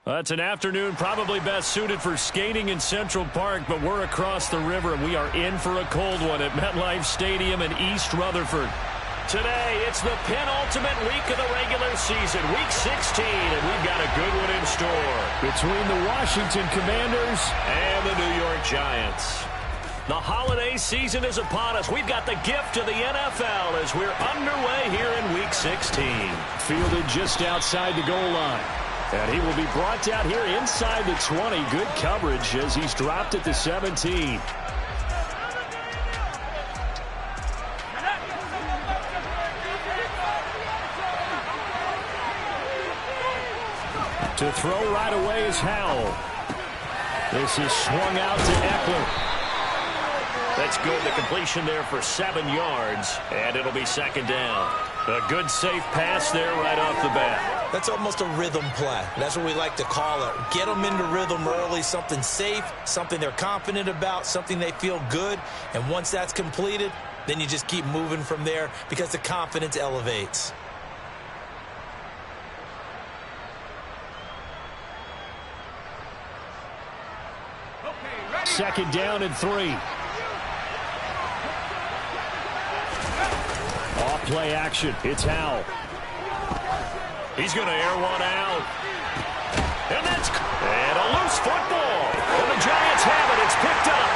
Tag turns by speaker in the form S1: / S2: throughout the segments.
S1: It's an afternoon probably best suited for skating in Central Park, but we're across the river, and we are in for a cold one at MetLife Stadium in East Rutherford. Today, it's the penultimate week of the regular season, Week 16, and we've got a good one in store. Between the Washington Commanders and the New York Giants. The holiday season is upon us. We've got the gift of the NFL as we're underway here in Week 16. Fielded just outside the goal line. And he will be brought down here inside the 20. Good coverage as he's dropped at the 17. To throw right away is Howell. This is swung out to Eckler. That's good. The completion there for 7 yards, and it'll be second down. A good, safe pass there right off the bat.
S2: That's almost a rhythm play. That's what we like to call it. Get them into rhythm early, something safe, something they're confident about, something they feel good. And once that's completed, then you just keep moving from there because the confidence elevates.
S1: Second down and 3. Off-play action. It's Howell. He's going to air one out. And a loose football. And the Giants have it. It's picked up.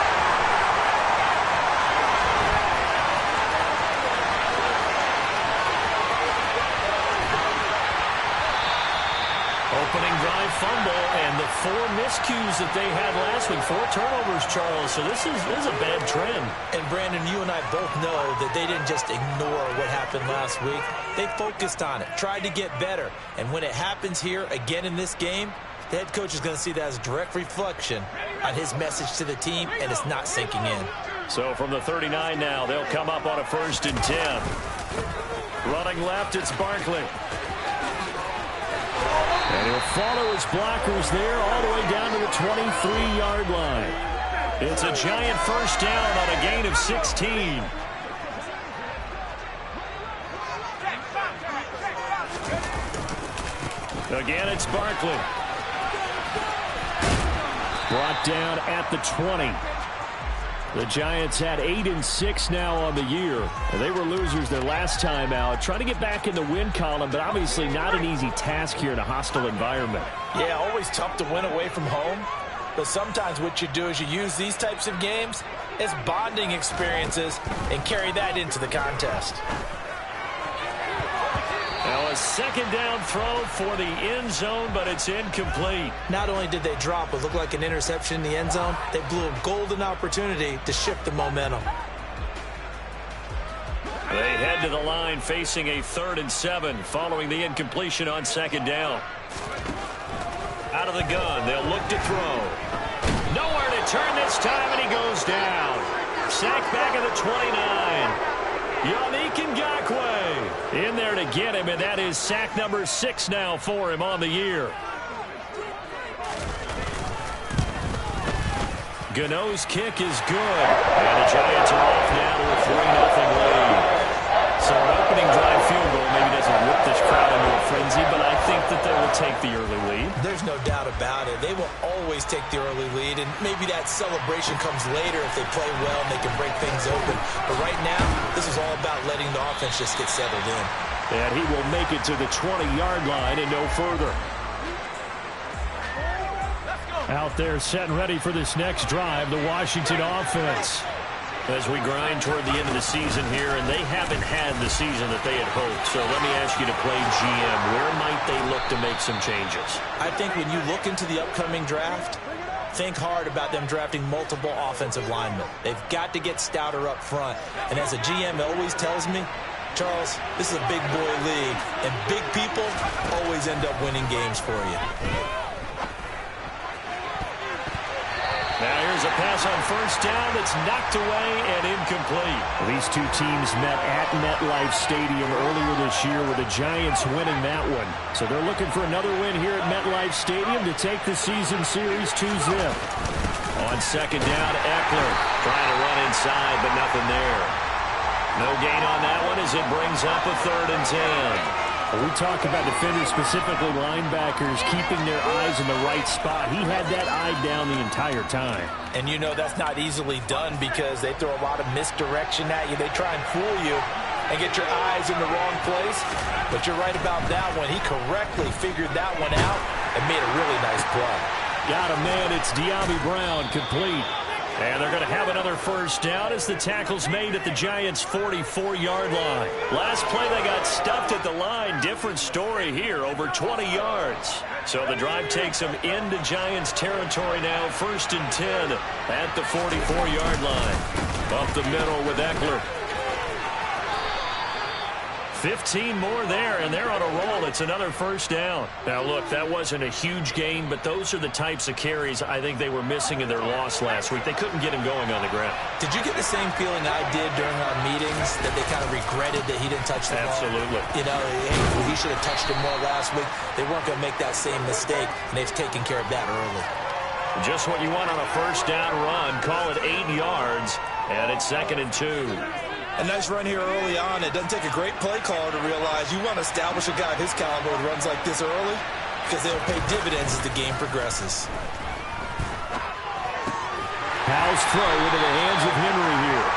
S1: Opening drive fumble, and the 4 miscues that they had last week. 4 turnovers, Charles. So this is a bad trend. And Brandon, you and I both know that they didn't just ignore what happened last week. They focused on it, tried to get better. And when it happens here again in this game, the head coach is going to see that as a direct reflection on his message to the team, and it's not sinking in. So from the 39 now, they'll come up on a 1st and 10. Running left, it's Barkley. And he'll follow his blockers there all the way down to the 23-yard line. It's a Giant first down on a gain of 16. Again, it's Barkley. Brought down at the 20. The Giants had 8-6 now on the year. They were losers their last time out. Trying to get back in the win column, but obviously not an easy task here in a hostile environment.
S2: Yeah, always tough to win away from home. But sometimes what you do is you use these types of games as bonding experiences and carry that into the contest.
S1: Now a second down throw for the end zone, but it's incomplete.
S2: Not only did they drop what looked like an interception in the end zone, they blew a golden opportunity to shift the momentum.
S1: They head to the line facing a 3rd and 7 following the incompletion on second down. Out of the gun, they'll look to throw. Nowhere to turn this time, and he goes down. Sacked back at the 29. Yannick Ngakoue in there to get him, and that is sack number 6 now for him on the year. Gano's kick is good, and the Giants are off now to a 3-0 lead. So an opening drive field goal maybe doesn't whip this crowd into a frenzy, but I think that they will take the early lead.
S2: There's no doubt about it. They will always take the early lead, and maybe that celebration comes later if they play well and they can break things open. But right now, this is all about letting the offense just get settled in.
S1: And he will make it to the 20-yard line and no further. Out there set and ready for this next drive, the Washington offense. As we grind toward the end of the season here, and they haven't had the season that they had hoped. So let me ask you to play GM. Where might they look to make some changes?
S2: I think when you look into the upcoming draft, think hard about them drafting multiple offensive linemen. They've got to get stouter up front. And as a GM always tells me, Charles, this is a big boy league, and big people always end up winning games for you.
S1: Now here's a pass on first down that's knocked away and incomplete. These two teams met at MetLife Stadium earlier this year with the Giants winning that one. So they're looking for another win here at MetLife Stadium to take the season series 2-0. On second down, Eckler trying to run inside, but nothing there. No gain on that one as it brings up a 3rd and 10. We talk about defenders, specifically linebackers, keeping their eyes in the right spot. He had that eye down the entire time.
S2: And you know that's not easily done because they throw a lot of misdirection at you. They try and fool you and get your eyes in the wrong place. But you're right about that one. He correctly figured that one out and made a really nice play.
S1: Got a man. It's De'Ami Brown, complete. And they're going to have another first down as the tackle's made at the Giants' 44-yard line. Last play, they got stuffed at the line. Different story here, over 20 yards. So the drive takes them into Giants territory now, 1st and 10 at the 44-yard line. Up the middle with Eckler. 15 more there, and they're on a roll. It's another first down. Now, look, that wasn't a huge gain, but those are the types of carries I think they were missing in their loss last week. They couldn't get him going on the ground.
S2: Did you get the same feeling I did during our meetings, that they kind of regretted that he didn't touch the ball?
S1: Absolutely.
S2: You know, he should have touched it more last week. They weren't going to make that same mistake, and they've taken care of that early.
S1: Just what you want on a first down run. Call it 8 yards, and it's 2nd and 2.
S2: A nice run here early on. It doesn't take a great play caller to realize you want to establish a guy of his caliber who runs like this early because they'll pay dividends as the game progresses.
S1: Powell's throw into the hands of Henry here.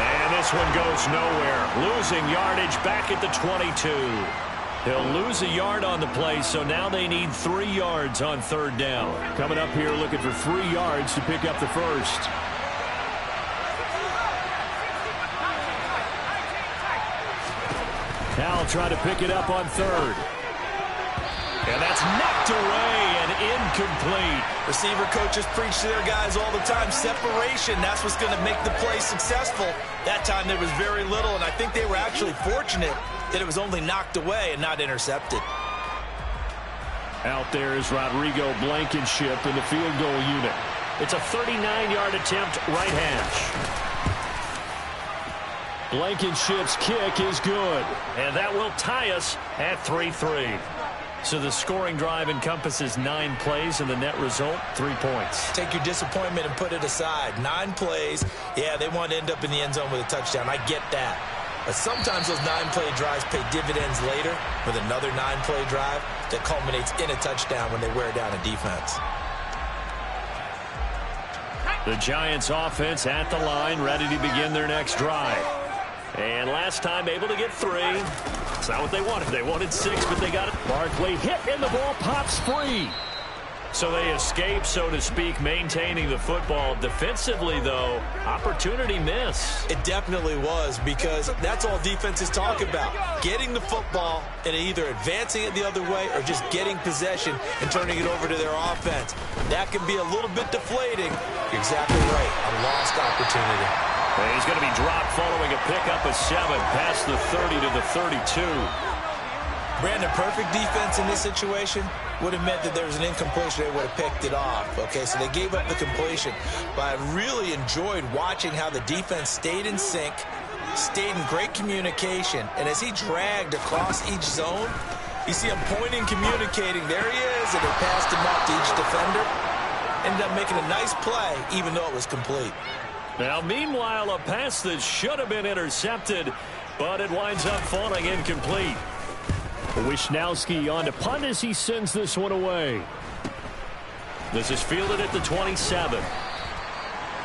S1: And this one goes nowhere. Losing yardage back at the 22. He'll lose a yard on the play, so now they need 3 yards on 3rd down. Coming up here looking for 3 yards to pick up the first. Powell trying to pick it up on 3rd. And that's knocked away and incomplete.
S2: Receiver coaches preach to their guys all the time. Separation, that's what's going to make the play successful. That time there was very little, and I think they were actually fortunate that it was only knocked away and not intercepted.
S1: Out there is Rodrigo Blankenship in the field goal unit. It's a 39-yard attempt, right hash. Blankenship's kick is good, and that will tie us at 3-3. So the scoring drive encompasses 9 plays, and the net result, 3 points.
S2: Take your disappointment and put it aside. 9 plays. Yeah, they want to end up in the end zone with a touchdown. I get that. But sometimes those 9-play drives pay dividends later with another 9-play drive that culminates in a touchdown when they wear down a defense.
S1: The Giants offense at the line, ready to begin their next drive. And last time able to get 3. It's not what they wanted. They wanted 6, but they got it. Barkley hit, and the ball pops free. So they escape, so to speak, maintaining the football. Defensively, though, opportunity miss.
S2: It definitely was, because that's all defenses talk about. Getting the football and either advancing it the other way or just getting possession and turning it over to their offense. That can be a little bit deflating. You're exactly right. A lost opportunity.
S1: And he's going to be dropped following a pickup of 7 past the 30 to the 32.
S2: Brandon, perfect defense in this situation would have meant that there was an incompletion. They would have picked it off. Okay, so they gave up the completion. But I really enjoyed watching how the defense stayed in sync, stayed in great communication. And as he dragged across each zone, you see him pointing, communicating. There he is, and they passed him off to each defender. Ended up making a nice play, even though it was complete.
S1: Now, meanwhile, a pass that should have been intercepted, but it winds up falling incomplete. Wisnowski on to punt as he sends this one away. This is fielded at the 27.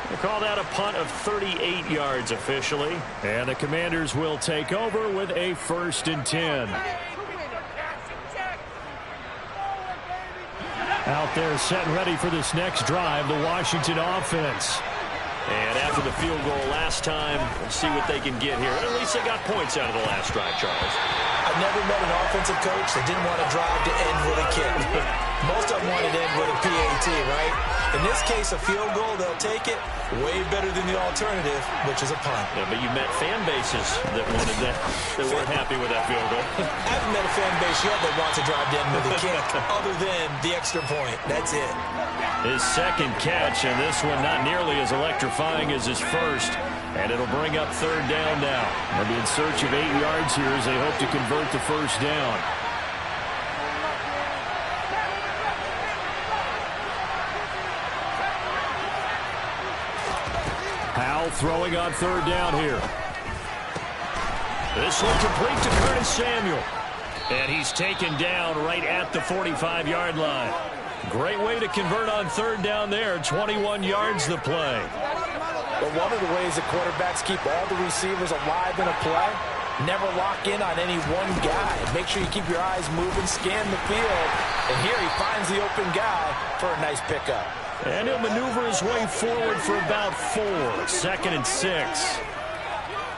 S1: They call that a punt of 38 yards officially. And the Commanders will take over with a 1st and 10. Out there set and ready for this next drive, the Washington offense. And after the field goal last time, we'll see what they can get here. At least they got points out of the last drive, Charles.
S2: I've never met an offensive coach that didn't want to drive to end with a kick. Most of them wanted to end with a PAT, right? In this case, a field goal, they'll take it. Way better than the alternative, which is a punt.
S1: Yeah, but you met fan bases that wanted that, that weren't happy with that field goal.
S2: I haven't met a fan base yet that wants to drive to end with a kick, other than the extra point. That's it.
S1: His second catch, and this one not nearly as electrifying as his first. And it'll bring up 3rd down now. They'll be in search of 8 yards here as they hope to convert the first down. Powell throwing on 3rd down here. This one complete to Curtis Samuel. And he's taken down right at the 45-yard line. Great way to convert on third down there. 21 yards the play.
S2: But one of the ways that quarterbacks keep all the receivers alive in a play, never lock in on any one guy. Make sure you keep your eyes moving, scan the field. And here he finds the open guy for a nice pickup.
S1: And he'll maneuver his way forward for about 4. 2nd and 6.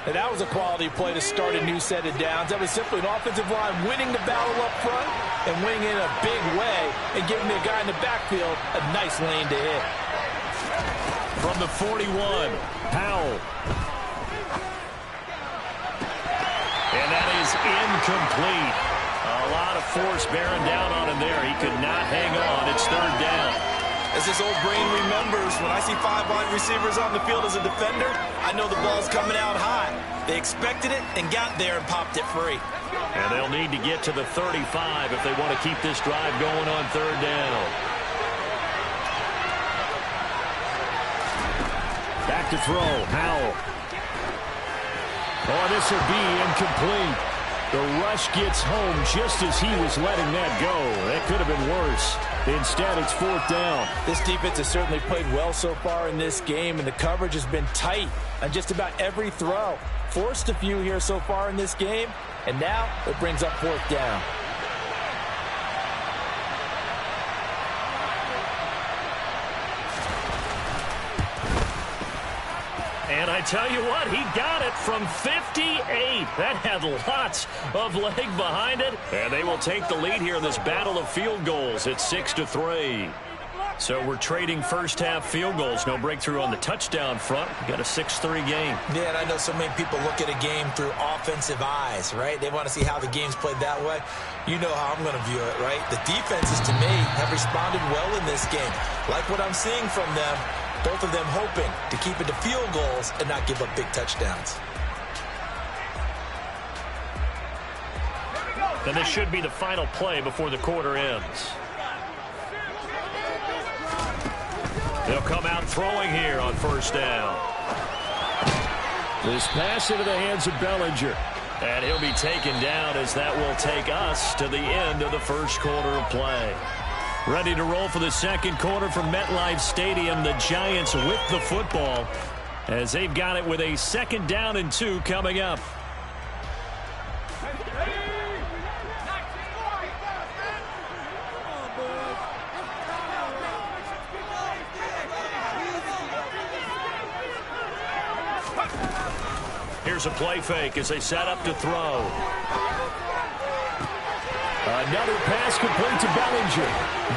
S2: And that was a quality play to start a new set of downs. That was simply an offensive line winning the battle up front and winning in a big way and giving the guy in the backfield a nice lane to hit.
S1: From the 41, Powell. And that is incomplete. A lot of force bearing down on him there. He could not hang on. It's third down.
S2: As this old brain remembers, when I see 5 wide receivers on the field as a defender, I know the ball's coming out high. They expected it and got there and popped it free.
S1: And they'll need to get to the 35 if they want to keep this drive going on third down. Back to throw, Howell. Oh, this will be incomplete. The rush gets home just as he was letting that go. That could have been worse. Instead, it's 4th down.
S2: This defense has certainly played well so far in this game, and the coverage has been tight on just about every throw. Forced a few here so far in this game, and now it brings up 4th down.
S1: And I tell you what, he got it from 58. That had lots of leg behind it. And they will take the lead here in this battle of field goals at 6-3. So we're trading first half field goals. No breakthrough on the touchdown front. We got a 6-3 game.
S2: Yeah, and I know so many people look at a game through offensive eyes, right? They want to see how the game's played that way. You know how I'm going to view it, right? The defenses, to me, have responded well in this game. Like what I'm seeing from them. Both of them hoping to keep it to field goals and not give up big touchdowns.
S1: And this should be the final play before the quarter ends. They'll come out throwing here on first down. This pass into the hands of Bellinger. And he'll be taken down as that will take us to the end of the first quarter of play. Ready to roll for the second quarter from MetLife Stadium. The Giants with the football as they've got it with a 2nd down and 2 coming up. Here's a play fake as they set up to throw. Another pass complete to Bellinger.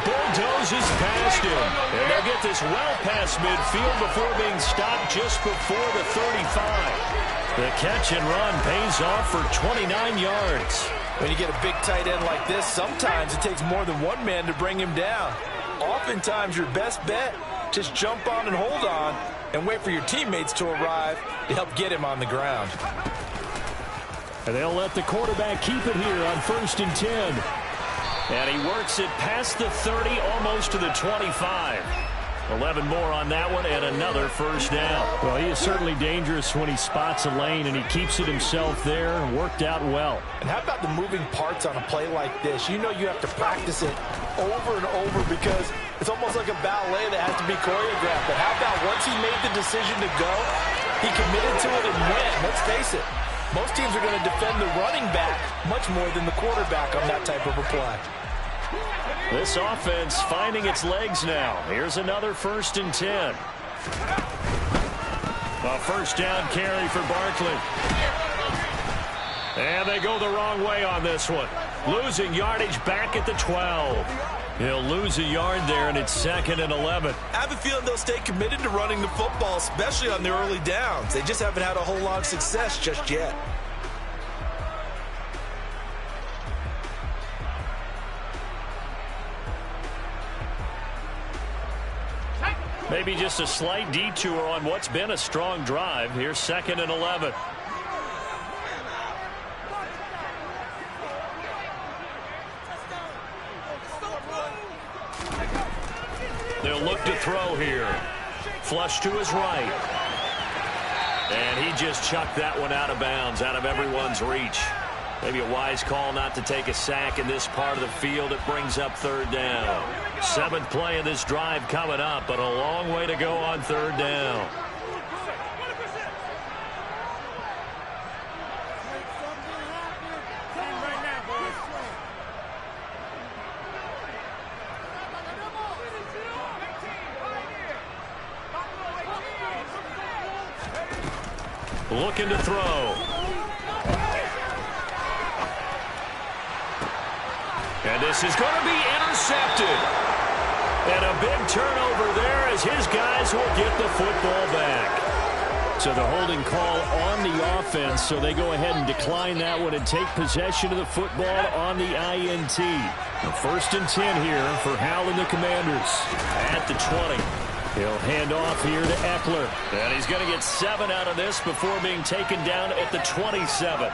S1: Bulldozes past him. And they'll get this well past midfield before being stopped just before the 35. The catch and run pays off for 29 yards.
S2: When you get a big tight end like this, sometimes it takes more than one man to bring him down. Oftentimes, your best bet, just jump on and hold on and wait for your teammates to arrive to help get him on the ground.
S1: And they'll let the quarterback keep it here on 1st and 10. And he works it past the 30, almost to the 25. 11 more on that one, and another first down. Well, he is certainly dangerous when he spots a lane, and he keeps it himself there and worked out well.
S2: And how about the moving parts on a play like this? You know you have to practice it over and over because it's almost like a ballet that has to be choreographed. But how about once he made the decision to go, he committed to it and went. Let's face it. Most teams are going to defend the running back much more than the quarterback on that type of a play.
S1: This offense finding its legs now. Here's another 1st and 10. A first down carry for Barkley. And they go the wrong way on this one. Losing yardage back at the 12. He'll lose a yard there, and it's 2nd and 11.
S2: I have a feeling they'll stay committed to running the football, especially on the early downs. They just haven't had a whole lot of success just yet.
S1: Maybe just a slight detour on what's been a strong drive. Here's 2nd and 11. They'll look to throw here. Flush to his right. And he just chucked that one out of bounds, out of everyone's reach. Maybe a wise call not to take a sack in this part of the field. It brings up third down. 7th play of this drive coming up, but a long way to go on third down. Looking to throw. And this is going to be intercepted. And a big turnover there as his guys will get the football back. So the holding call on the offense, so they go ahead and decline that one and take possession of the football on the INT. The 1st and 10 here for Hal and the Commanders at the 20. He'll hand off here to Eckler. And he's going to get 7 out of this before being taken down at the 27.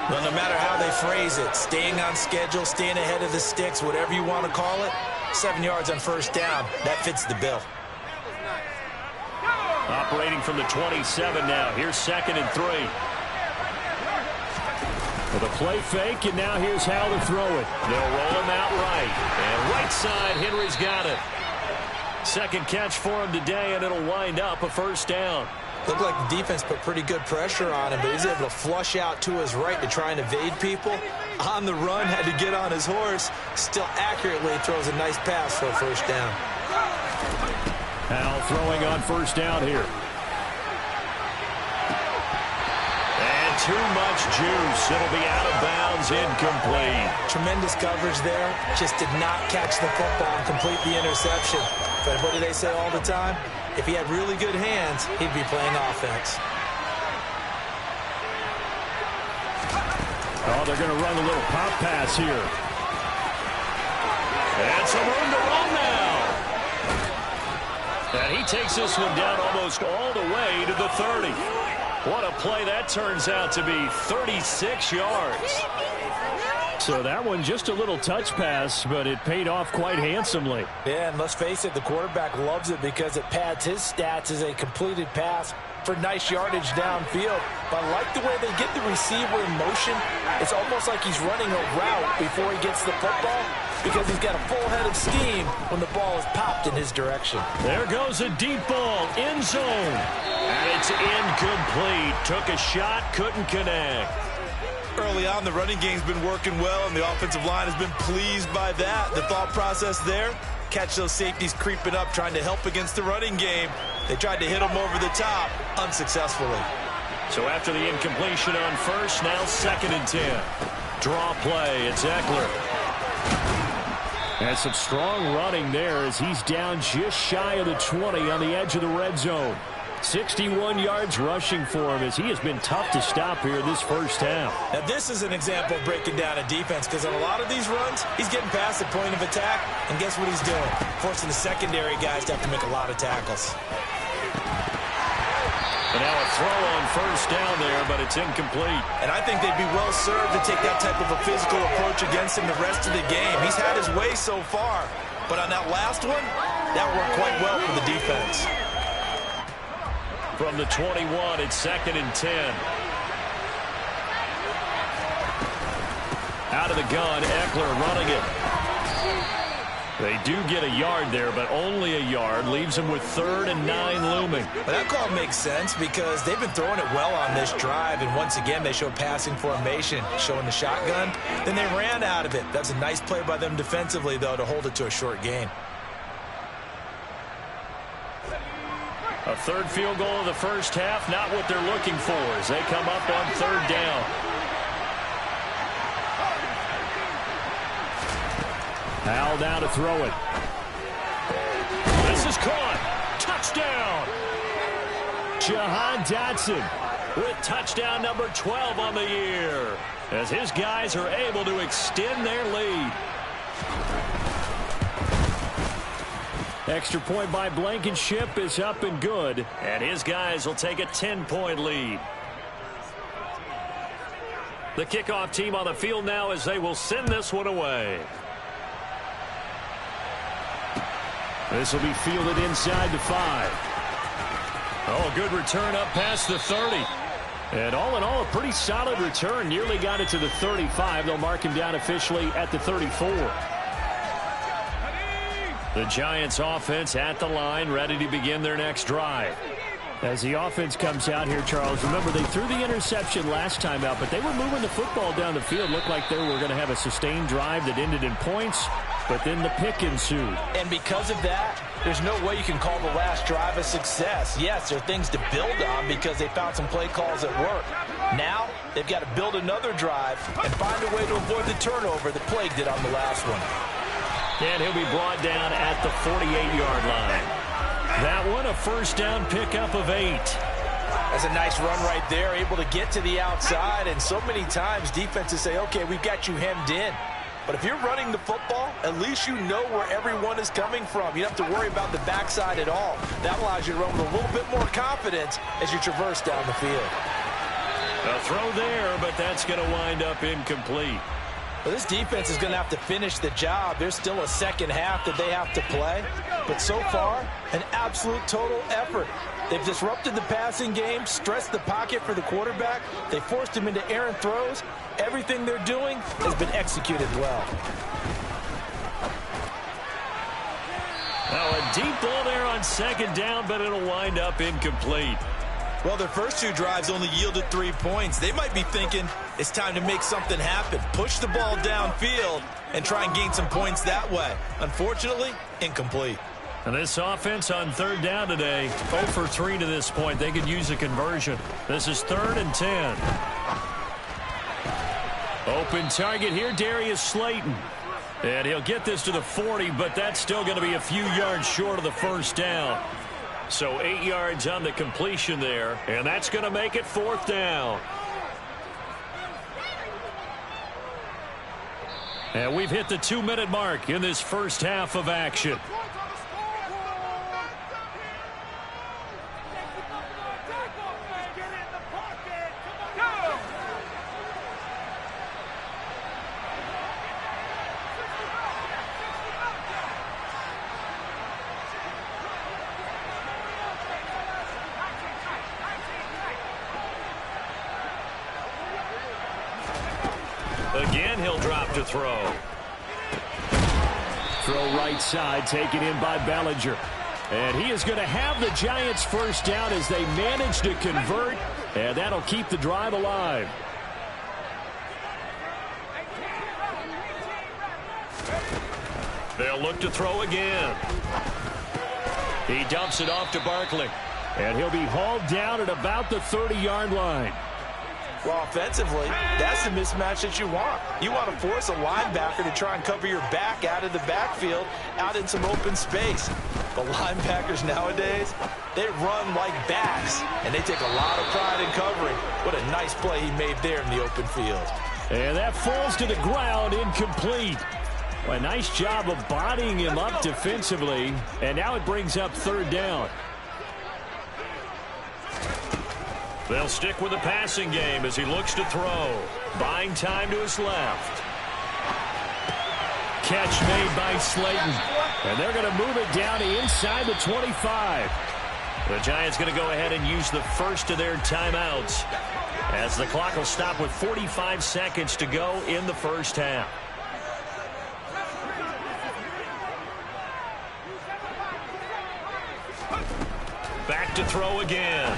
S2: Well, no matter how they phrase it, staying on schedule, staying ahead of the sticks, whatever you want to call it, 7 yards on 1st down, that fits the bill.
S1: Operating from the 27 now. Here's 2nd and 3. With a play fake, and now here's how to throw it. They'll roll him out right. And right side, Henry's got it. 2nd catch for him today, and it'll wind up a 1st down.
S2: Looked like the defense put pretty good pressure on him, but he's able to flush out to his right to try and evade people. On the run, had to get on his horse. Still accurately throws a nice pass for a 1st down.
S1: Hal throwing on 1st down here. And too much juice. It'll be out of bounds, incomplete.
S2: Tremendous coverage there. Just did not catch the football and complete the interception. But what do they say all the time? If he had really good hands, he'd be playing offense.
S1: Oh, they're going to run a little pop pass here. And some room to run now. And he takes this one down almost all the way to the 30. What a play that turns out to be. 36 yards. So that one just a little touch pass, but it paid off quite handsomely.
S2: Yeah, and let's face it, the quarterback loves it because it pads his stats as a completed pass for nice yardage downfield. But I like the way they get the receiver in motion. It's almost like he's running a route before he gets the football because he's got a full head of steam when the ball is popped in his direction.
S1: There goes a deep ball, end zone. And it's incomplete. Took a shot, couldn't connect.
S2: Early on, the running game's been working well, and the offensive line has been pleased by that. The thought process there, catch those safeties creeping up, trying to help against the running game. They tried to hit them over the top, unsuccessfully.
S1: So after the incompletion on 1st, now 2nd and 10. Draw play, it's Eckler. And some strong running there as he's down just shy of the 20 on the edge of the red zone. 61 yards rushing for him as he has been tough to stop here this 1st half.
S2: Now this is an example of breaking down a defense because on a lot of these runs, he's getting past the point of attack, and guess what he's doing? Forcing the secondary guys to have to make a lot of tackles.
S1: And now a throw on 1st down there, but it's incomplete.
S2: And I think they'd be well served to take that type of a physical approach against him the rest of the game. He's had his way so far, but on that last one, that worked quite well for the defense.
S1: From the 21, it's 2nd and 10. Out of the gun, Eckler running it. They do get a yard there, but only a yard. Leaves them with 3rd and 9 looming.
S2: But that call makes sense because they've been throwing it well on this drive, and once again, they showed passing formation, showing the shotgun. Then they ran out of it. That's a nice play by them defensively, though, to hold it to a short gain.
S1: A 3rd field goal of the 1st half, not what they're looking for as they come up on 3rd down. Hal down to throw it. This is caught. Touchdown. Jahan Dotson with touchdown number 12 on the year as his guys are able to extend their lead. Extra point by Blankenship is up and good, and his guys will take a 10-point lead. The kickoff team on the field now as they will send this one away. This will be fielded inside the 5. Oh, good return up past the 30. And all in all, a pretty solid return. Nearly got it to the 35. They'll mark him down officially at the 34. The Giants offense at the line, ready to begin their next drive. As the offense comes out here, Charles, remember they threw the interception last time out, but they were moving the football down the field. Looked like they were going to have a sustained drive that ended in points, but then the pick ensued.
S2: And because of that, there's no way you can call the last drive a success. Yes, there are things to build on because they found some play calls that work. Now, they've got to build another drive and find a way to avoid the turnover that Plague did on the last one.
S1: And he'll be brought down at the 48-yard line. That one, a first down pickup of 8.
S2: That's a nice run right there, able to get to the outside. And so many times defenses say, okay, we've got you hemmed in. But if you're running the football, at least you know where everyone is coming from. You don't have to worry about the backside at all. That allows you to run with a little bit more confidence as you traverse down the field.
S1: A throw there, but that's going to wind up incomplete.
S2: Well, this defense is going to have to finish the job. There's still a second half that they have to play. But so far, an absolute total effort. They've disrupted the passing game, stressed the pocket for the quarterback. They forced him into errant throws. Everything they're doing has been executed well.
S1: Now a deep ball there on second down, but it'll wind up incomplete.
S2: Well, their first 2 drives only yielded 3 points. They might be thinking it's time to make something happen. Push the ball downfield and try and gain some points that way. Unfortunately, incomplete.
S1: And this offense on third down today, 0 for 3 to this point. They could use a conversion. This is 3rd and 10. Open target here, Darius Slayton. And he'll get this to the 40, but that's still going to be a few yards short of the first down. So 8 yards on the completion there, and that's going to make it 4th down. And we've hit the 2-minute mark in this first half of action. Again, he'll drop to throw. Throw right side, taken in by Bellinger. And he is going to have the Giants first down as they manage to convert, and that'll keep the drive alive. They'll look to throw again. He dumps it off to Barkley, and he'll be hauled down at about the 30-yard line.
S2: Well, offensively, that's the mismatch that you want. You want to force a linebacker to try and cover your back out of the backfield, out in some open space. The linebackers nowadays, they run like backs, and they take a lot of pride in covering. What a nice play he made there in the open field.
S1: And that falls to the ground, incomplete. Well, a nice job of bodying him up defensively, and now it brings up 3rd down. They'll stick with the passing game as he looks to throw. Buying time to his left. Catch made by Slayton. And they're going to move it down to inside the 25. The Giants going to go ahead and use the first of their timeouts as the clock will stop with 45 seconds to go in the first half. Back to throw again.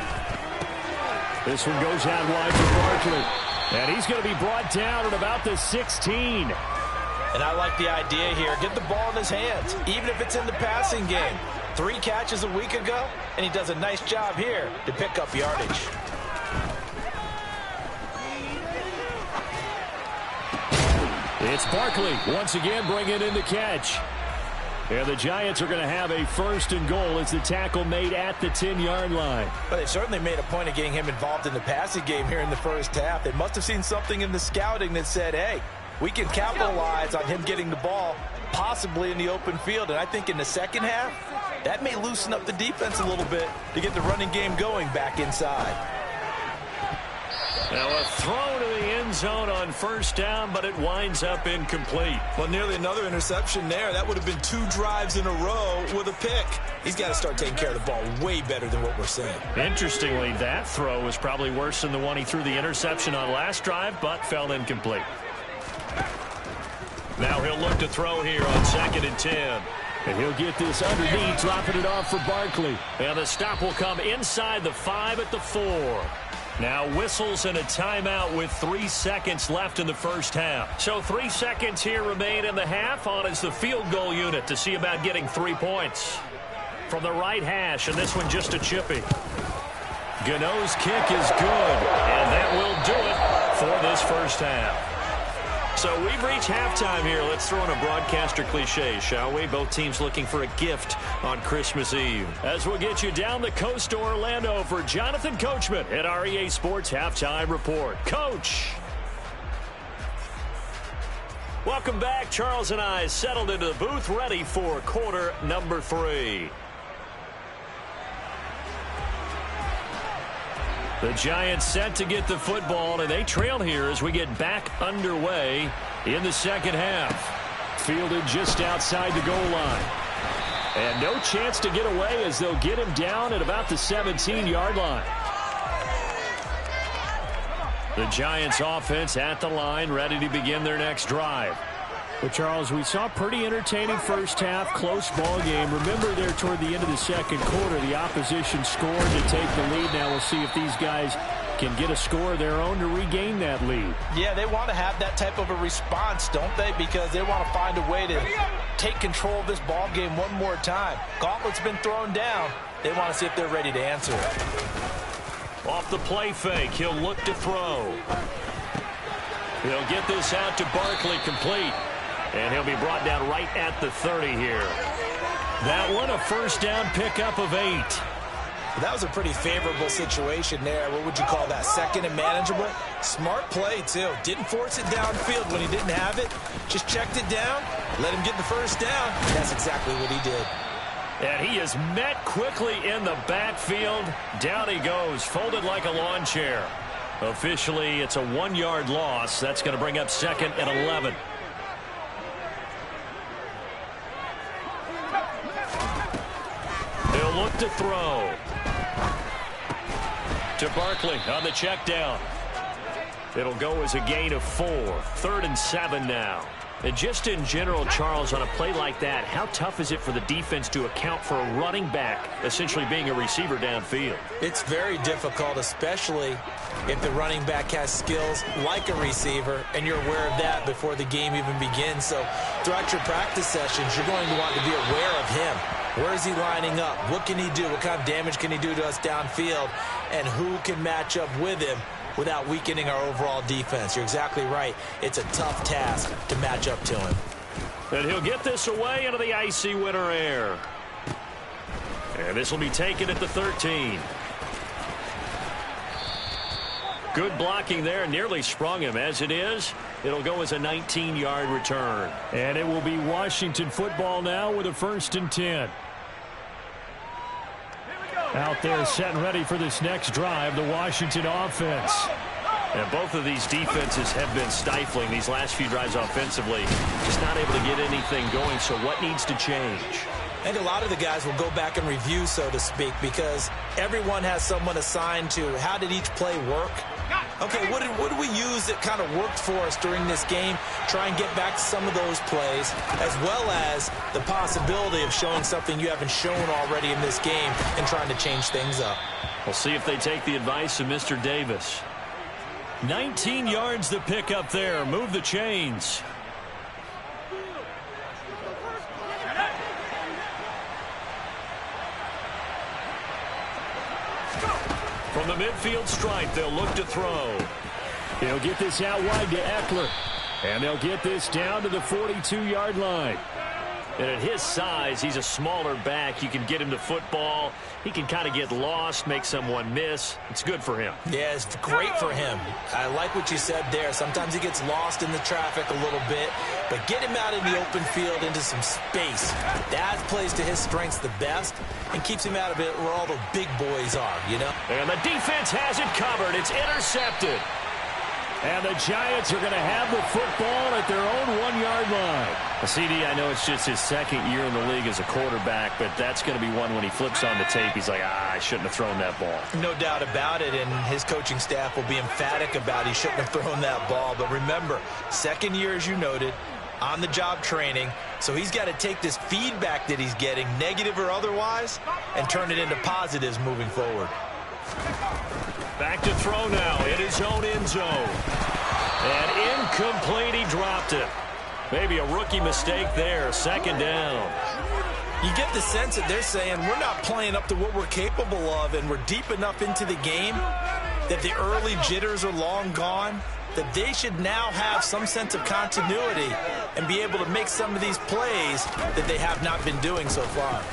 S1: This one goes out wide to Barkley. And he's going to be brought down at about the 16.
S2: And I like the idea here. Get the ball in his hands, even if it's in the passing game. 3 catches a week ago, and he does a nice job here to pick up yardage.
S1: It's Barkley once again bringing in the catch. And the Giants are going to have a 1st and goal as the tackle made at the 10-yard line.
S2: But they certainly made a point of getting him involved in the passing game here in the first half. They must have seen something in the scouting that said, hey, we can capitalize on him getting the ball, possibly in the open field. And I think in the second half, that may loosen up the defense a little bit to get the running game going back inside.
S1: Now a throw to the end zone on first down, but it winds up incomplete.
S2: Well, nearly another interception there. That would have been 2 drives in a row with a pick. He's got to start taking care of the ball way better than what we're seeing.
S1: Interestingly, that throw was probably worse than the one he threw the interception on last drive, but fell incomplete. Now he'll look to throw here on 2nd and 10.
S3: And he'll get this underneath, dropping it off for Barkley.
S1: And the stop will come inside the 5 at the 4. Now whistles and a timeout with 3 seconds left in the first half. So 3 seconds here remain in the half. On is the field goal unit to see about getting 3 points. From the right hash, and this one just a chippy. Gano's kick is good, and that will do it for this first half. So we've reached halftime here. Let's throw in a broadcaster cliche, shall we? Both teams looking for a gift on Christmas Eve. As we'll get you down the coast to Orlando for Jonathan Coachman at our EA Sports Halftime Report. Coach! Welcome back. Charles and I settled into the booth, ready for quarter number 3. The Giants set to get the football, and they trail here as we get back underway in the second half.
S3: Fielded just outside the goal line.
S1: And no chance to get away as they'll get him down at about the 17-yard line. The Giants offense at the line, ready to begin their next drive.
S3: Well, Charles, we saw pretty entertaining first half, close ball game. Remember there toward the end of the second quarter, the opposition scored to take the lead. Now we'll see if these guys can get a score of their own to regain that lead.
S2: Yeah, they want to have that type of a response, don't they? Because they want to find a way to take control of this ball game one more time. Gauntlet's been thrown down. They want to see if they're ready to answer it.
S1: Off the play fake, he'll look to throw. He'll get this out to Barkley, complete. And he'll be brought down right at the 30 here. That one, a first down pickup of 8.
S2: That was a pretty favorable situation there. What would you call that? Second and manageable? Smart play, too. Didn't force it downfield when he didn't have it. Just checked it down, let him get the first down. That's exactly what he did.
S1: And he is met quickly in the backfield. Down he goes, folded like a lawn chair. Officially, it's a 1-yard loss. That's going to bring up 2nd and 11. He'll look to throw. To Barkley on the check down. It'll go as a gain of 4. 3rd and 7 now. And just in general, Charles, on a play like that, how tough is it for the defense to account for a running back essentially being a receiver downfield?
S2: It's very difficult, especially if the running back has skills like a receiver, and you're aware of that before the game even begins. So throughout your practice sessions, you're going to want to be aware of him. Where is he lining up? What can he do? What kind of damage can he do to us downfield? And who can match up with him without weakening our overall defense? You're exactly right. It's a tough task to match up to him.
S1: And he'll get this away into the icy winter air. And this will be taken at the 13. Good blocking there. Nearly sprung him. As it is, it'll go as a 19-yard return.
S3: And it will be Washington football now with a 1st and 10. Out there set and ready for this next drive, the Washington offense.
S1: And both of these defenses have been stifling these last few drives offensively. Just not able to get anything going, so what needs to change?
S2: I think a lot of the guys will go back and review, so to speak, because everyone has someone assigned to how did each play work. Okay, what did we use that kind of worked for us during this game? Try and get back to some of those plays, as well as the possibility of showing something you haven't shown already in this game and trying to change things up.
S1: We'll see if they take the advice of Mr. Davis. 19 yards to pick up there. Move the chains. From the midfield stripe, they'll look to throw.
S3: They'll get this out wide to Eckler. And they'll get this down to the 42-yard line.
S1: And at his size, he's a smaller back. You can get him the football. He can kind of get lost, make someone miss. It's good for him.
S2: Yeah, it's great for him. I like what you said there. Sometimes he gets lost in the traffic a little bit, but get him out in the open field into some space. That plays to his strengths the best and keeps him out of it where all the big boys are, you know?
S1: And the defense has it covered. It's intercepted.
S3: And the Giants are going to have the football at their own 1-yard line.
S1: CD, I know it's just his second year in the league as a quarterback, but that's going to be one when he flips on the tape. He's like, I shouldn't have thrown that ball.
S2: No doubt about it, and his coaching staff will be emphatic about he shouldn't have thrown that ball. But remember, second year, as you noted, on-the-job training, so he's got to take this feedback that he's getting, negative or otherwise, and turn it into positives moving forward.
S1: Back to throw now in his own end zone. And incomplete, he dropped it. Maybe a rookie mistake there, second down.
S2: You get the sense that they're saying we're not playing up to what we're capable of, and we're deep enough into the game that the early jitters are long gone, that they should now have some sense of continuity and be able to make some of these plays that they have not been doing so far.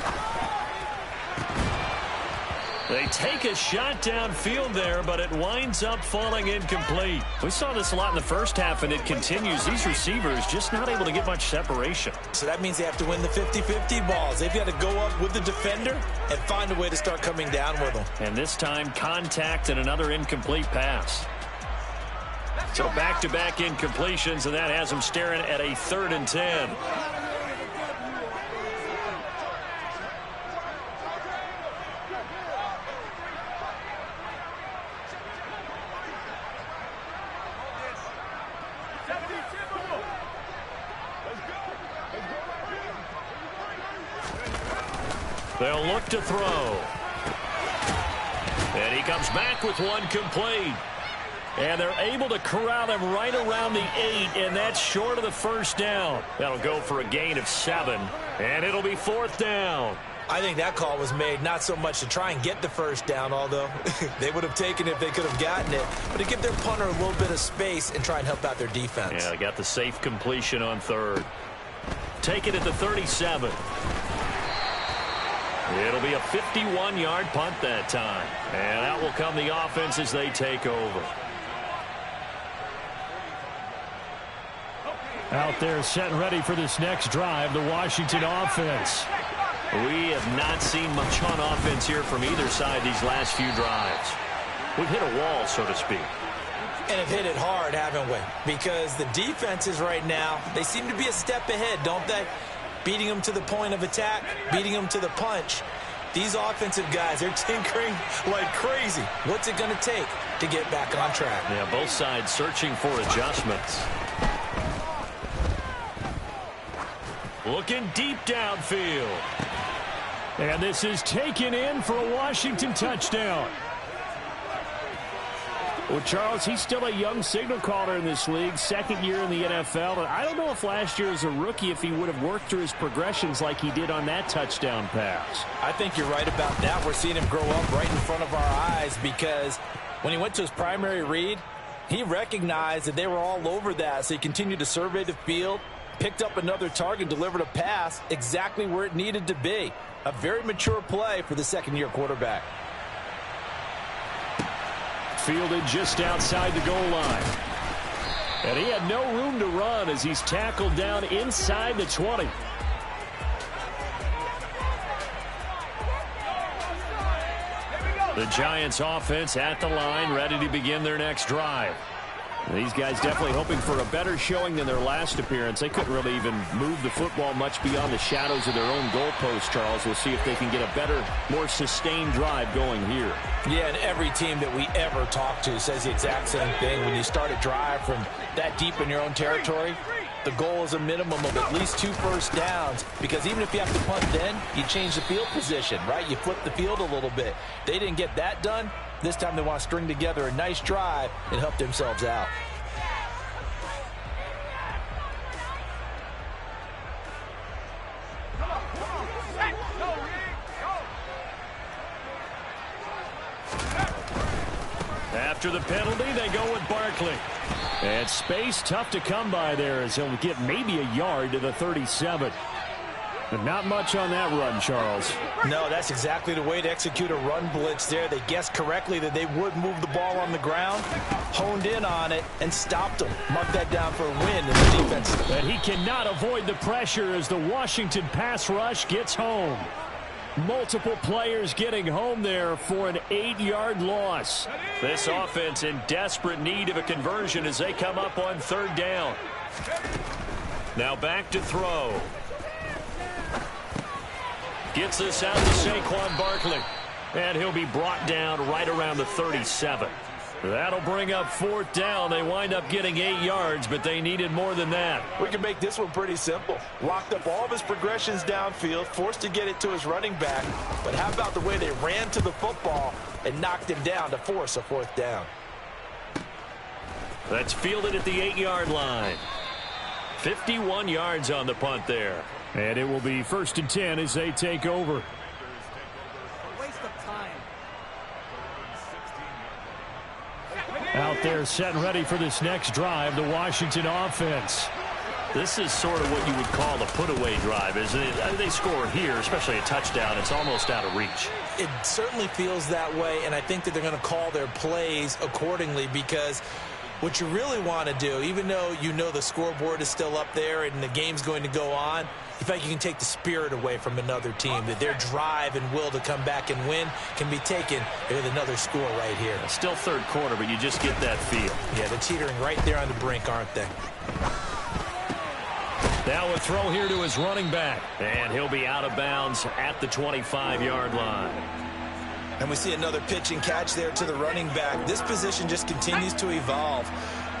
S1: They take a shot downfield there, but it winds up falling incomplete. We saw this a lot in the first half, and it continues. These receivers just not able to get much separation.
S2: So that means they have to win the 50-50 balls. They've got to go up with the defender and find a way to start coming down with them.
S1: And this time, contact and another incomplete pass. So back-to-back incompletions, and that has them staring at a 3rd and 10. They'll look to throw. And he comes back with one complete. And they're able to corral him right around the 8, and that's short of the first down. That'll go for a gain of 7, and it'll be 4th down.
S2: I think that call was made not so much to try and get the first down, although they would have taken it if they could have gotten it, but to give their punter a little bit of space and try and help out their defense.
S1: Yeah, they got the safe completion on 3rd. Take it at the 37. It'll be a 51-yard punt that time. And out will come the offense as they take over.
S3: Out there set and ready for this next drive, the Washington offense.
S1: We have not seen much on offense here from either side these last few drives. We've hit a wall, so to speak.
S2: And have hit it hard, haven't we? Because the defenses right now, they seem to be a step ahead, don't they? Beating them to the point of attack, beating them to the punch. These offensive guys, they're tinkering like crazy. What's it going to take to get back on track?
S1: Yeah, both sides searching for adjustments. Looking deep downfield.
S3: And this is taken in for a Washington touchdown. Well, Charles, he's still a young signal caller in this league, second year in the NFL. And I don't know if last year as a rookie, if he would have worked through his progressions like he did on that touchdown pass.
S2: I think you're right about that. We're seeing him grow up right in front of our eyes because when he went to his primary read, he recognized that they were all over that. So he continued to survey the field, picked up another target, delivered a pass exactly where it needed to be. A very mature play for the second-year quarterback.
S3: Fielded just outside the goal line. And he had no room to run as he's tackled down inside the 20.
S1: The Giants offense at the line, ready to begin their next drive.
S3: These guys definitely hoping for a better showing than their last appearance. They couldn't really even move the football much beyond the shadows of their own goalpost, Charles. We'll see if they can get a better, more sustained drive going here.
S2: Yeah, and every team that we ever talk to says the exact same thing. When you start a drive from that deep in your own territory, the goal is a minimum of at least 2 first downs, because even if you have to punt then, you change the field position, right? You flip the field a little bit. They didn't get that done. This time they want to string together a nice drive and help themselves out.
S3: After the penalty, they go with Barkley. And space tough to come by there as he'll get maybe a yard to the 37. But not much on that run, Charles.
S2: No, that's exactly the way to execute a run blitz there. They guessed correctly that they would move the ball on the ground, honed in on it, and stopped them. Mark that down for a win in the defense.
S3: And he cannot avoid the pressure as the Washington pass rush gets home. Multiple players getting home there for an 8-yard loss.
S1: This offense in desperate need of a conversion as they come up on third down. Now back to throw. Gets this out to Saquon Barkley. And he'll be brought down right around the 37. That'll bring up fourth down. They wind up getting 8 yards, but they needed more than that.
S2: We can make this one pretty simple. Locked up all of his progressions downfield, forced to get it to his running back. But how about the way they ran to the football and knocked him down to force a fourth down?
S1: That's fielded at the 8-yard line. 51 yards on the punt there.
S3: And it will be 1st and 10 as they take over. Out there set and ready for this next drive, the Washington offense.
S1: This is sort of what you would call a put-away drive, isn't it? They score here, especially a touchdown. It's almost out of reach.
S2: It certainly feels that way, and I think that they're going to call their plays accordingly because what you really want to do, even though you know the scoreboard is still up there and the game's going to go on, in fact, you can take the spirit away from another team, that their drive and will to come back and win can be taken with another score right here.
S1: Still third quarter, but you just get that feel.
S2: Yeah, they're teetering right there on the brink, aren't they?
S1: Now a throw here to his running back. And he'll be out of bounds at the 25-yard line.
S2: And we see another pitch and catch there to the running back. This position just continues to evolve.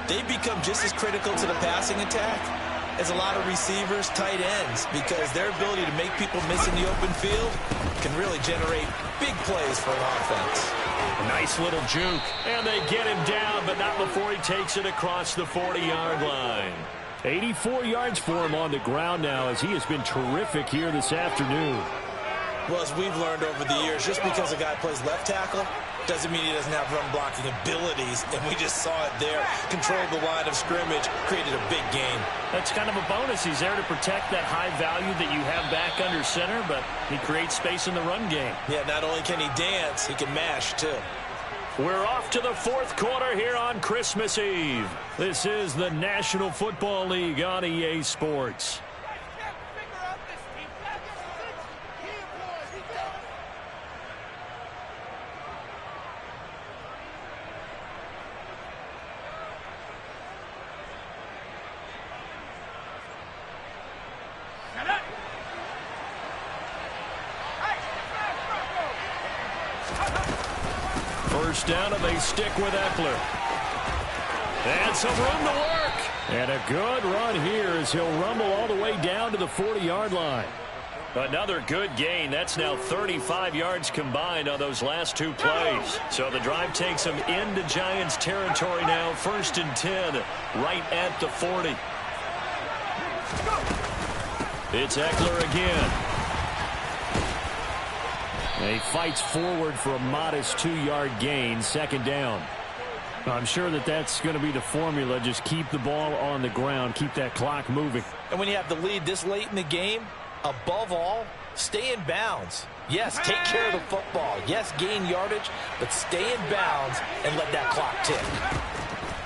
S2: They become just as critical to the passing attack as a lot of receivers, tight ends, because their ability to make people miss in the open field can really generate big plays for an offense.
S1: Nice little juke. And they get him down, but not before he takes it across the 40-yard line.
S3: 84 yards for him on the ground now as he has been terrific here this afternoon.
S2: Well, as we've learned over the years, just because a guy plays left tackle doesn't mean he doesn't have run-blocking abilities, and we just saw it there. Controlled the line of scrimmage, created a big gain.
S1: That's kind of a bonus. He's there to protect that high value that you have back under center, but he creates space in the run game.
S2: Yeah, not only can he dance, he can mash, too.
S1: We're off to the fourth quarter here on Christmas Eve. This is the National Football League on EA Sports. First down, and they stick with Eckler. And some room to work. And a good run here as he'll rumble all the way down to the 40-yard line. Another good gain. That's now 35 yards combined on those last two plays. So the drive takes them into Giants territory now. 1st and 10, right at the 40. It's Eckler again. And he fights forward for a modest 2-yard gain, 2nd down. I'm sure that that's going to be the formula. Just keep the ball on the ground, keep that clock moving.
S2: And when you have the lead this late in the game, above all, stay in bounds. Yes, take care of the football. Yes, gain yardage, but stay in bounds and let that clock tick.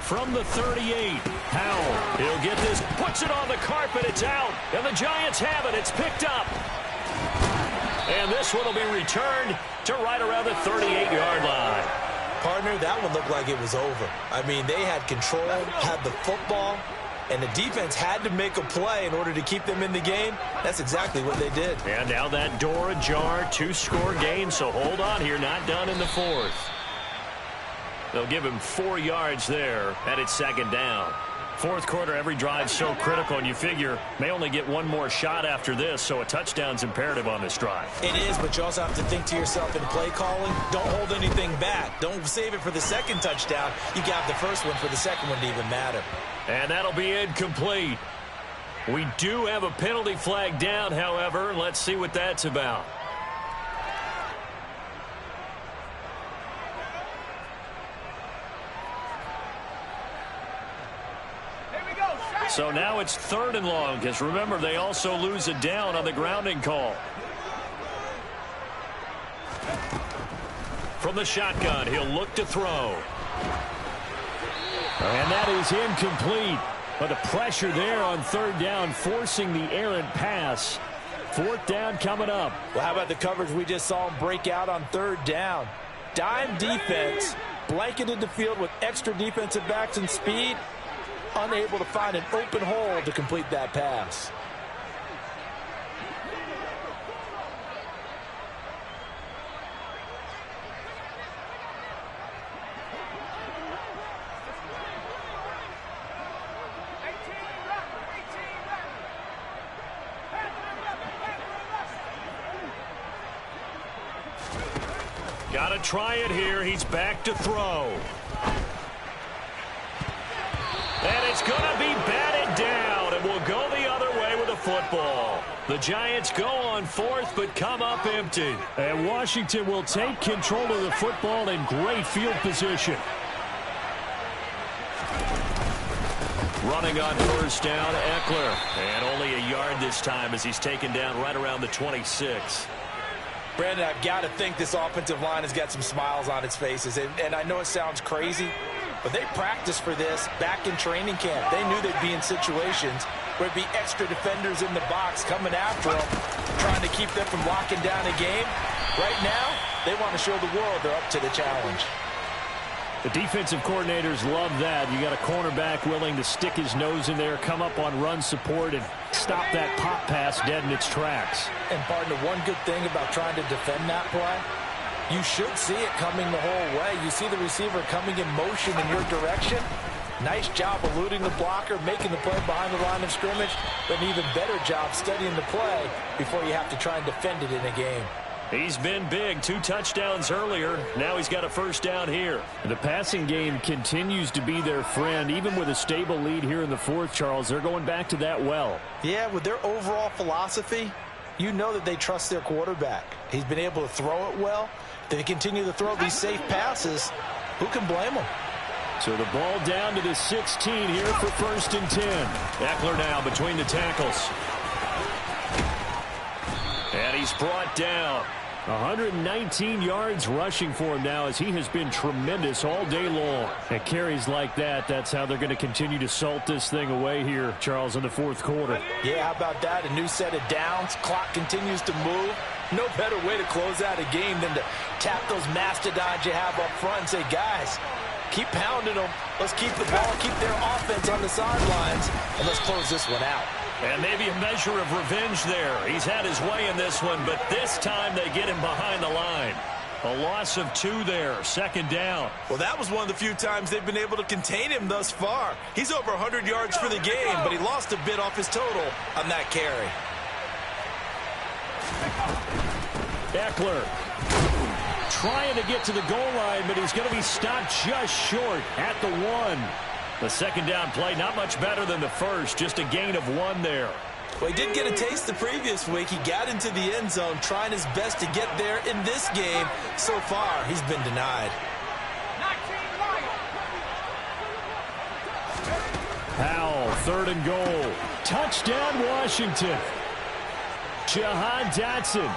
S1: From the 38, Powell, he'll get this, puts it on the carpet, it's out, and the Giants have it, it's picked up. And this one will be returned to right around the 38-yard line.
S2: Partner, that one looked like it was over. I mean, they had control, had the football, and the defense had to make a play in order to keep them in the game. That's exactly what they did.
S1: And now that door ajar, 2-score game, so hold on here, not done in the 4th. They'll give him 4 yards there, and it's 2nd down. 4th quarter, every drive so critical, and you figure may only get one more shot after this, so a touchdown's imperative on this drive.
S2: It is, but you also have to think to yourself in play calling, don't hold anything back. Don't save it for the second touchdown. You got the first one for the second one to even matter.
S1: And that'll be incomplete. We do have a penalty flag down, however. Let's see what that's about. So now it's 3rd and long, because remember, they also lose a down on the grounding call. From the shotgun, he'll look to throw.
S3: And that is incomplete. But the pressure there on 3rd down, forcing the errant pass. 4th down coming up.
S2: Well, how about the coverage we just saw him break out on 3rd down? Dime defense, blanketed the field with extra defensive backs and speed, unable to find an open hole to complete that pass.
S1: Got to try it here. He's back to throw. And it's going to be batted down, and will go the other way with the football. The Giants go on 4th, but come up empty.
S3: And Washington will take control of the football in great field position.
S1: Running on 1st down, Eckler. And only a yard this time as he's taken down right around the 26.
S2: Brandon, I've got to think this offensive line has got some smiles on its faces. And I know it sounds crazy, but they practiced for this back in training camp. They knew they'd be in situations where it'd be extra defenders in the box coming after them, trying to keep them from locking down a game. Right now, they want to show the world they're up to the challenge.
S3: The defensive coordinators love that. You got a cornerback willing to stick his nose in there, come up on run support, and stop that pop pass dead in its tracks.
S2: And partner, one good thing about trying to defend that play, you should see it coming the whole way. You see the receiver coming in motion in your direction. Nice job eluding the blocker, making the play behind the line of scrimmage, but an even better job studying the play before you have to try and defend it in a game.
S1: He's been big. 2 touchdowns earlier. Now he's got a 1st down here.
S3: The passing game continues to be their friend. Even with a stable lead here in the 4th, Charles, they're going back to that well.
S2: Yeah, with their overall philosophy, you know that they trust their quarterback. He's been able to throw it well. They continue to throw these safe passes. Who can blame them?
S3: So the ball down to the 16 here for 1st and 10.
S1: Eckler now between the tackles. And he's brought down.
S3: 119 yards rushing for him now as he has been tremendous all day long. At carries like that, that's how they're going to continue to salt this thing away here, Charles, in the 4th quarter.
S2: Yeah, how about that? A new set of downs. Clock continues to move. No better way to close out a game than to tap those mastodons you have up front and say, guys, keep pounding them. Let's keep the ball, keep their offense on the sidelines, and let's close this one out.
S1: And maybe a measure of revenge there. He's had his way in this one, but this time they get him behind the line. A loss of 2 there, 2nd down.
S2: Well, that was one of the few times they've been able to contain him thus far. He's over 100 yards for the game, but he lost a bit off his total on that carry.
S3: Eckler trying to get to the goal line, but he's going to be stopped just short at the 1.
S1: The 2nd down play, not much better than the first, just a gain of 1 there.
S2: Well, he did get a taste the previous week. He got into the end zone, trying his best to get there in this game. So far, he's been denied.
S3: Howell, 3rd and goal. Touchdown, Washington. Jahan Dotson.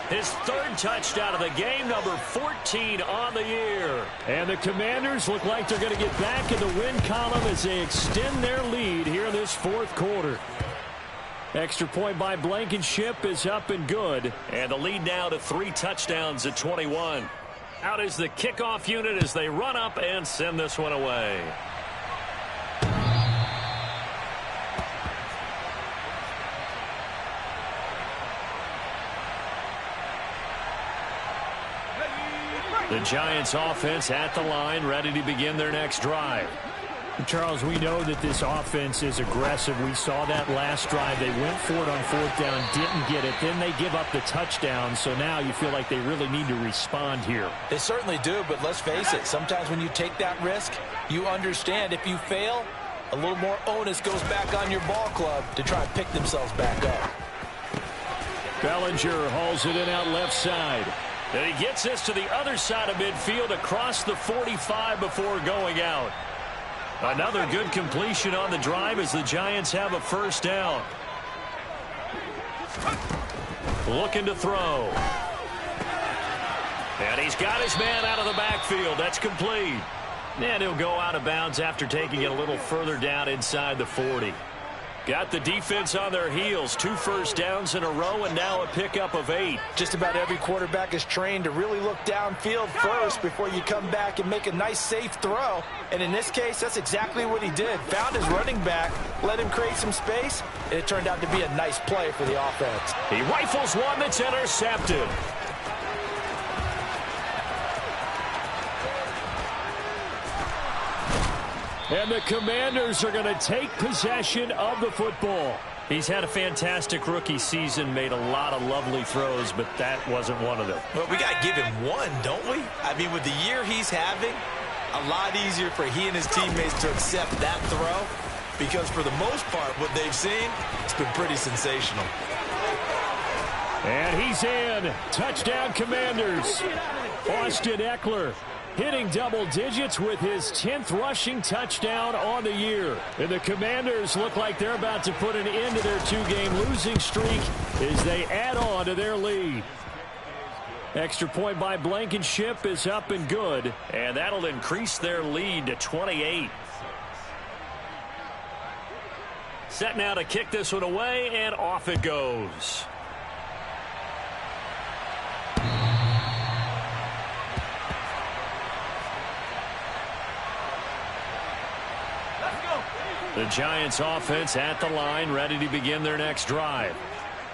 S1: His 3rd touchdown of the game, number 14 on the year.
S3: And the Commanders look like they're going to get back in the win column as they extend their lead here in this 4th quarter. Extra point by Blankenship is up and good.
S1: And the lead now to 3 touchdowns at 21. Out is the kickoff unit as they run up and send this one away. The Giants offense at the line, ready to begin their next drive.
S3: Charles, we know that this offense is aggressive. We saw that last drive. They went for it on 4th down, didn't get it. Then they give up the touchdown. So now you feel like they really need to respond here.
S2: They certainly do, but let's face it. Sometimes when you take that risk, you understand if you fail, a little more onus goes back on your ball club to try and pick themselves back up.
S3: Bellinger hauls it in out left side.
S1: And he gets this to the other side of midfield across the 45 before going out. Another good completion on the drive as the Giants have a 1st down. Looking to throw. And he's got his man out of the backfield. That's complete. And he'll go out of bounds after taking it a little further down inside the 40. Got the defense on their heels. 2 first downs in a row and now a pickup of 8.
S2: Just about every quarterback is trained to really look downfield first before you come back and make a nice, safe throw. And in this case, that's exactly what he did. Found his running back, let him create some space, and it turned out to be a nice play for the offense.
S1: He rifles one that's intercepted. And the Commanders are going to take possession of the football. He's had a fantastic rookie season, made a lot of lovely throws, but that wasn't one of them.
S2: Well, we got to give him one, don't we? I mean, with the year he's having, a lot easier for he and his teammates to accept that throw, because for the most part, what they've seen, it's been pretty sensational.
S3: And he's in. Touchdown, Commanders. Austin Eckler hitting double digits with his 10th rushing touchdown on the year. And the Commanders look like they're about to put an end to their 2-game losing streak as they add on to their lead. Extra point by Blankenship is up and good.
S1: And that'll increase their lead to 28. Set now to kick this one away, and off it goes. The Giants offense at the line, ready to begin their next drive.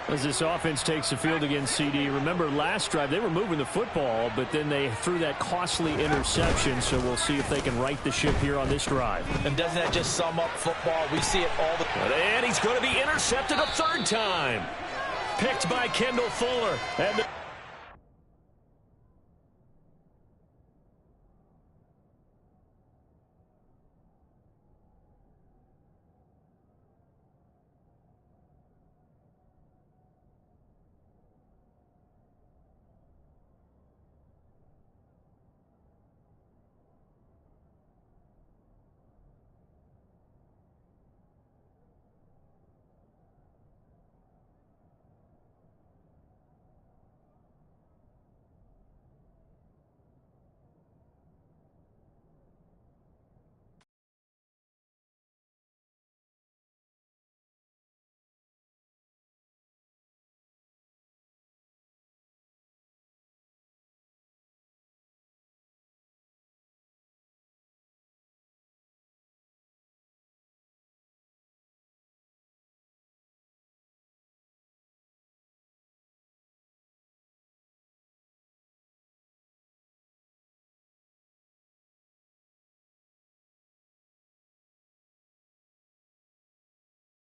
S3: As this offense takes the field against CD, remember last drive they were moving the football, but then they threw that costly interception, so we'll see if they can right the ship here on this drive.
S2: And doesn't that just sum up football? We see it all the time.
S1: And he's going to be intercepted a 3rd time. Picked by Kendall Fuller. And